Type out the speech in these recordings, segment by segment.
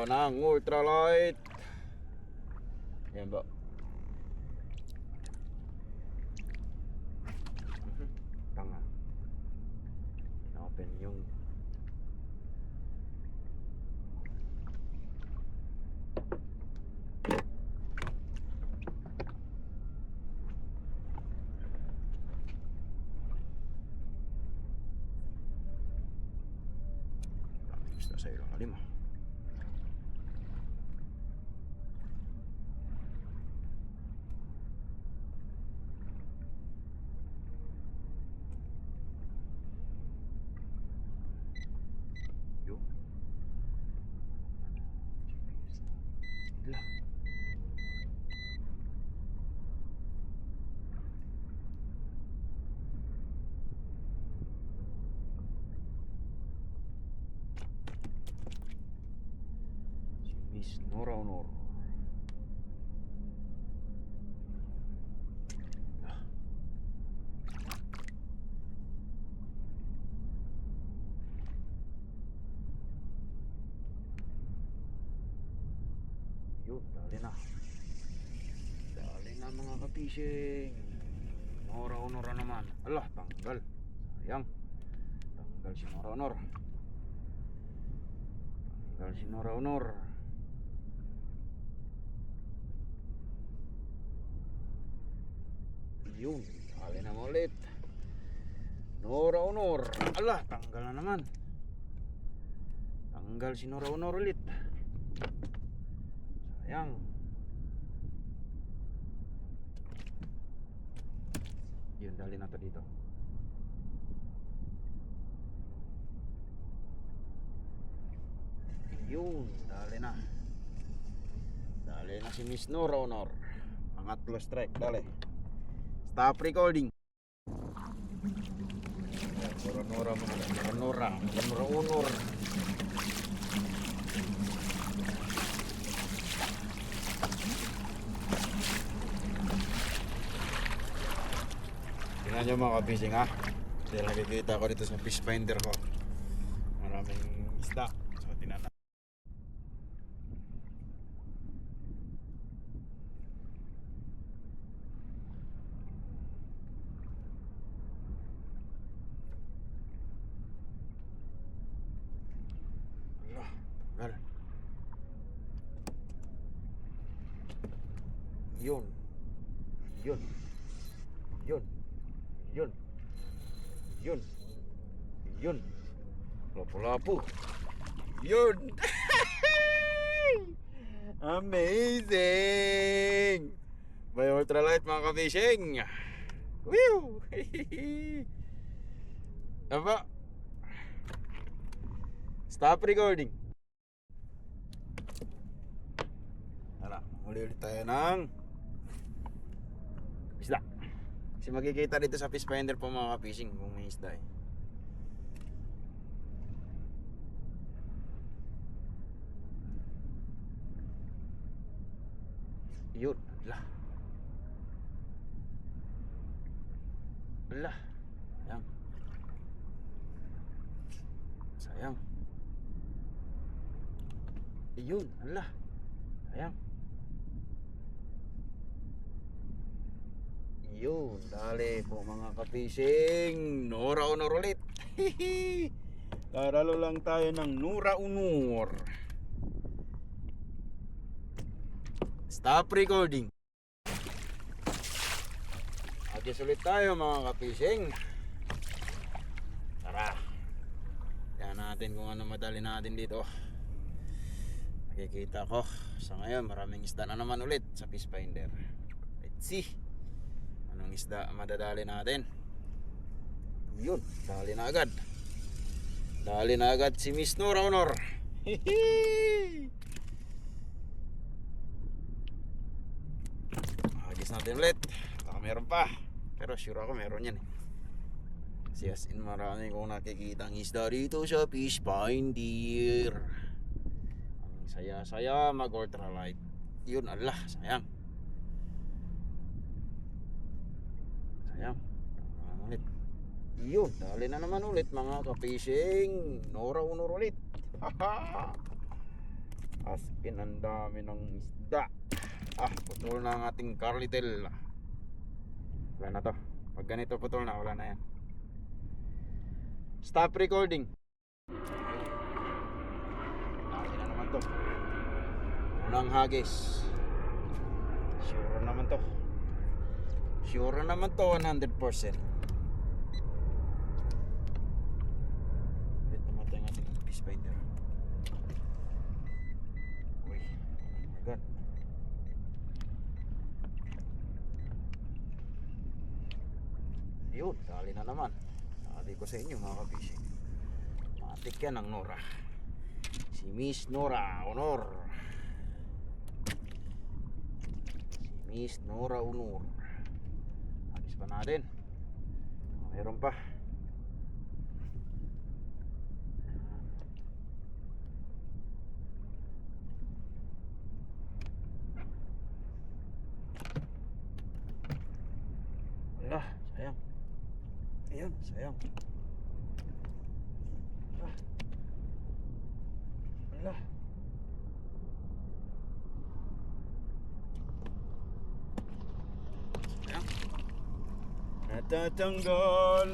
tayo ng ultralight. Yan ba? Tanga. Open yung basta sa ilang lima. Miss Nora Honor. Yun, dali na. Dali na mga kapising. Nora Honor naman. Alah, tanggal. Sayang. Tanggal si Nora Honor. Tanggal si Nora Honor. Yun, dali na ulit. Nora Honor. Alah, tanggal na naman. Tanggal si Nora Honor ulit. Sayang. Yun, dali na to dito. Yun, dali na. Dali na si Miss Nora Honor. Pangatlo strike, dali. Stop recording. Nora Honor. Tingnan nyo mga kabising ha. Dahil nakikita ko dito sa fish finder ko, maraming isda. So tinatawag. Yun. Lapu-lapu. Yun. Amazing. By ultralight mga ka-fishing. Woo! Aba. Stop recording. Tara, muli ulit tayo ng isda. Kasi makikita dito sa fish finder po mga ka-fishing kung may isda eh. Yun, ala. Sayang. Yun, ala. Sayang. Yun, dali po mga ka-fishing. Nora Honor ulit. Taralo lang tayo ng Nora Honor. Stop recording. Agis ulit tayo mga ka-fishing. Tara. Tingnan natin kung ano madali natin dito. Nakikita ko sa ngayon maraming isda na naman ulit sa fish finder. Let's see anong isda madadali natin. Yun, dali na agad. Dali na agad si Miss Nora Honor. Agis natin ulit. Baka meron pa. Pero sure ako meron yan eh. Kasi as in marami kong nakikita ang isda dito sa fish finder. Ang saya-saya mag ultralight. Yun, Allah, sayang. Sayang. Ulit. Yun, dali na naman ulit mga ka-fishing. Nora Honor ulit. As in, ang dami ng isda. Putol na ang ating carlitel. Wala na to. Pag ganito putol na, wala na yan. Stop recording. Dami na naman to. Unang hagis. Sure naman to. Sure naman to 100%. Ito naman ang ating fish finder. Uy, agad. Yun, dali na naman. Sabi ko sa inyo mga kabisig, matik yan ang Nora. Si Miss Nora Honor. Si Miss Nora Honor. Agis pa natin. Meron pa. Sayang. Ayan, sayang. Ala. Sayang. Natatanggal.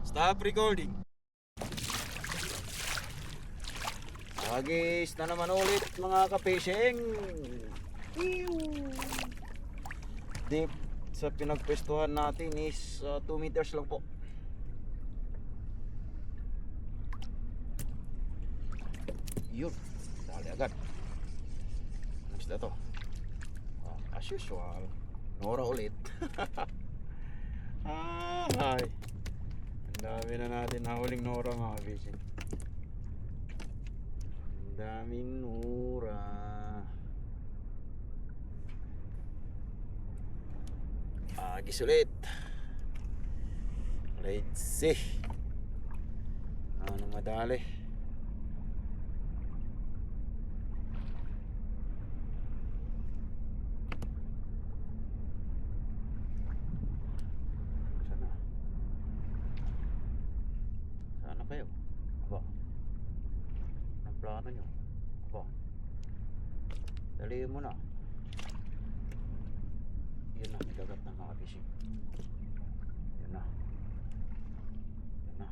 Stop recording. Agis na naman ulit mga ka-fishing. Deep sa pinagpwestuhan natin is 2 meters lang po. Yun, dali agad. Ano isda to? As usual, Nora ulit. Ay, ang dami na natin nahuling Nora mga fishing. Ang daming Nora. Agis ulit. Let's see. Ano madali? Sana? Sana kayo? Aba. Ang plano nyo? Aba. Dalihin mo na. Yun na, nagagat ng mga fishing. Yun na. Yun na.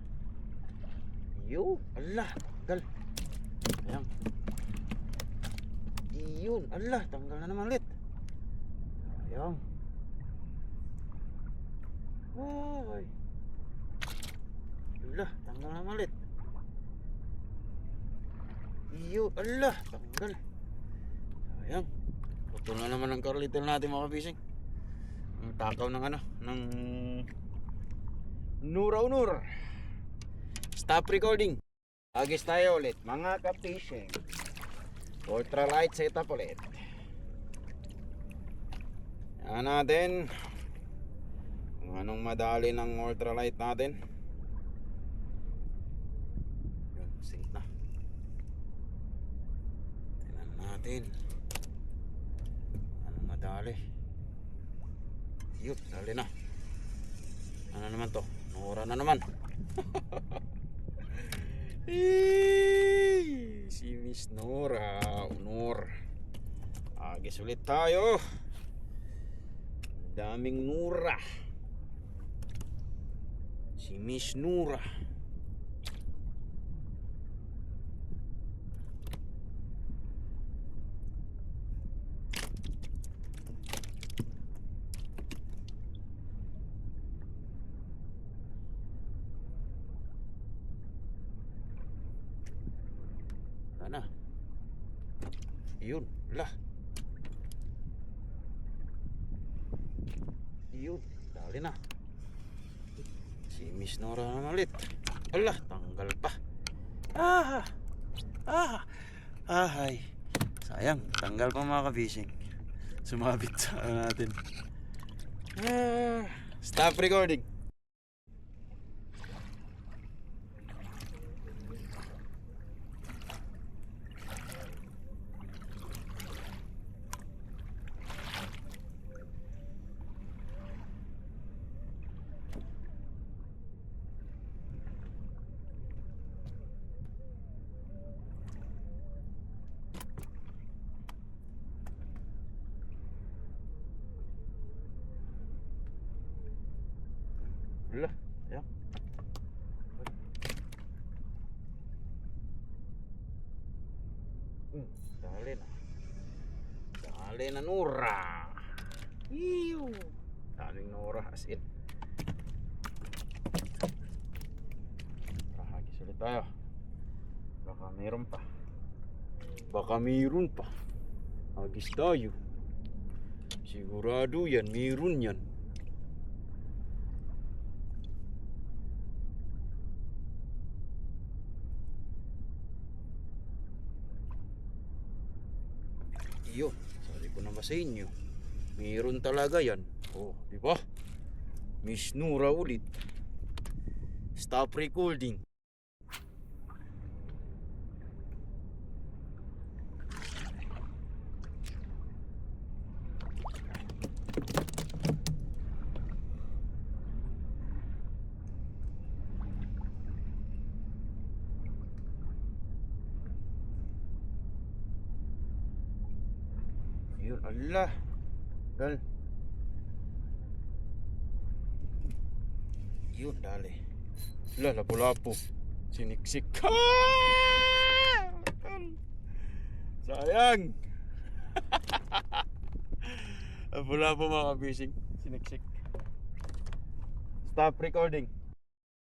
Yun, ala, tanggal. Ayan. Yun, ala, tanggal na naman ulit. Ayan. Ay. Ala, tanggal na naman ulit. Yun, ala, tanggal. Ayan. Putol na naman ang carlitel natin mga fishing. Ang takaw ng ng Nora Honor. Stop recording. Agis tayo ulit mga ka-fishing. Ultralight setup ulit. Yan natin kung anong madali ng ultralight natin. Yun, sync na. Tingnan natin anong madali. Yun, dali na. Ano naman to? Nora na naman. Si Miss Nora Honor. Agis ulit tayo. Daming Nora. Si Miss Nora. Na. Yun, lah. Yun, dali na. Si Miss Nora naman ulit. Ala, tanggal pa. Ay. Sayang, tanggal pa mga ka-fishing. Sumabit sa natin. Stop recording. Dali na Nora. Iyo. Daming Nora as in. Hagis ulit tayo. Baka mayroon pa. Baka mayroon pa. Hagis tayo. Sigurado yan, mayroon yan. Iyo, sabi ko naman sa inyo, mayroon talaga yan. Oh, di ba? Miss Nora ulit. Stop recording. Yun, Allah. Gal. Yun, dali. Lapu-lapu. Siniksik. Sayang. Lapu-lapu mga kabising. Siniksik. Stop recording.